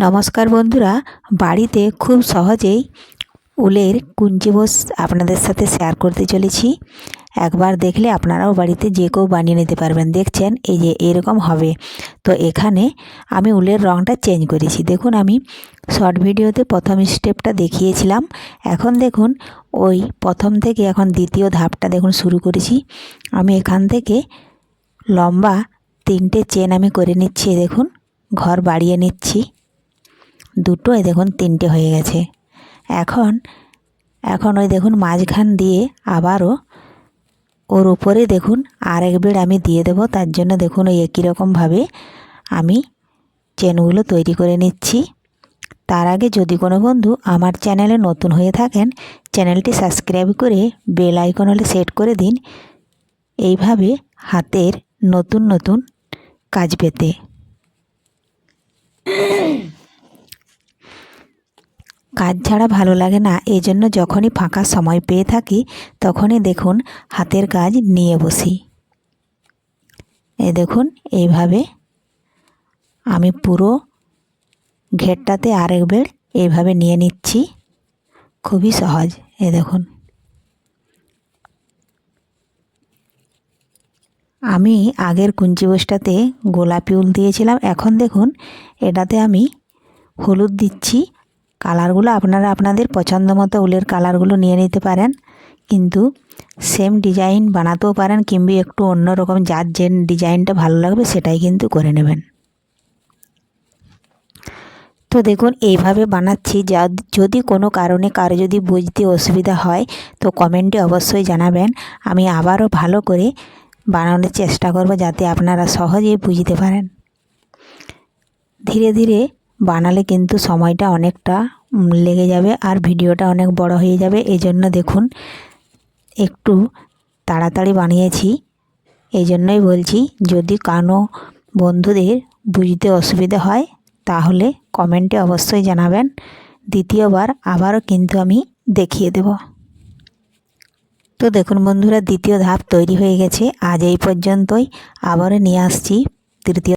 নমস্কার বন্ধুরা, বাড়িতে খুব সহজেই উলের কুঞ্চি বোস আপনাদের সাথে শেয়ার করতে চলেছি। একবার দেখলে আপনারাও বাড়িতে যে কেউ বানিয়ে নিতে পারবেন। দেখছেন এই যে এরকম হবে। তো এখানে আমি উলের রঙটা চেঞ্জ করেছি। দেখুন, আমি শর্ট ভিডিওতে প্রথম স্টেপটা দেখিয়েছিলাম। এখন দেখুন ওই প্রথম থেকে এখন দ্বিতীয় ধাপটা দেখুন শুরু করেছি। আমি এখান থেকে লম্বা 3টে চেন আমি করে নিচ্ছি। দেখুন, ঘর বাড়িয়ে নিচ্ছি। দুটো, এই দেখুন 3টে হয়ে গেছে। এখন ওই দেখুন মাঝখান দিয়ে আবারও ওর উপরে দেখুন আরেক বেড় আমি দিয়ে দেব। তার জন্য দেখুন ওই একই রকমভাবে আমি চেনগুলো তৈরি করে নিচ্ছি। তার আগে যদি কোনো বন্ধু আমার চ্যানেলে নতুন হয়ে থাকেন, চ্যানেলটি সাবস্ক্রাইব করে বেল আইকন হলে সেট করে দিন, এইভাবে হাতের নতুন নতুন কাজ পেতে। কাজ ছাড়া ভালো লাগে না, এই জন্য যখনই ফাঁকা সময় পেয়ে থাকি তখনই দেখুন হাতের কাজ নিয়ে বসি। এই দেখুন এইভাবে আমি পুরো ঘেরটাতে আরেক বেড় এইভাবে নিয়ে নিচ্ছি। খুবই সহজ। এই দেখুন, আমি আগের কুঞ্চি বোসটাতে গোলাপি উল দিয়েছিলাম। এখন দেখুন এটাতে আমি হলুদ দিচ্ছি। কালারগুলো আপনারা আপনাদের পছন্দ মতো উলের কালারগুলো নিয়ে নিতে পারেন, কিন্তু সেম ডিজাইন বানাতেও পারেন, কিংবা একটু অন্যরকম যার যে ডিজাইনটা ভালো লাগবে সেটাই কিন্তু করে নেবেন। তো দেখুন এইভাবে বানাচ্ছি। যদি কোনো কারণে কারো যদি বুঝতে অসুবিধা হয় তো কমেন্টে অবশ্যই জানাবেন। আমি আবারও ভালো করে বানানোর চেষ্টা করব যাতে আপনারা সহজেই বুঝতে পারেন। ধীরে ধীরে বানালে কিন্তু সময়টা অনেকটা লেগে যাবে আর ভিডিওটা অনেক বড় হয়ে যাবে। এই জন্য দেখুন একটু তাড়াতাড়ি বানিয়েছি। এই জন্যই বলছি, যদি কোনো বন্ধুদের বুঝতে অসুবিধা হয় তাহলে কমেন্টে অবশ্যই জানাবেন। দ্বিতীয়বার আবারও কিন্তু আমি দেখিয়ে দেব। তো দেখুন বন্ধুরা, দ্বিতীয় ধাপ তৈরি হয়ে গেছে। আজ এই পর্যন্তই। আবারও নিয়ে আসছি তৃতীয়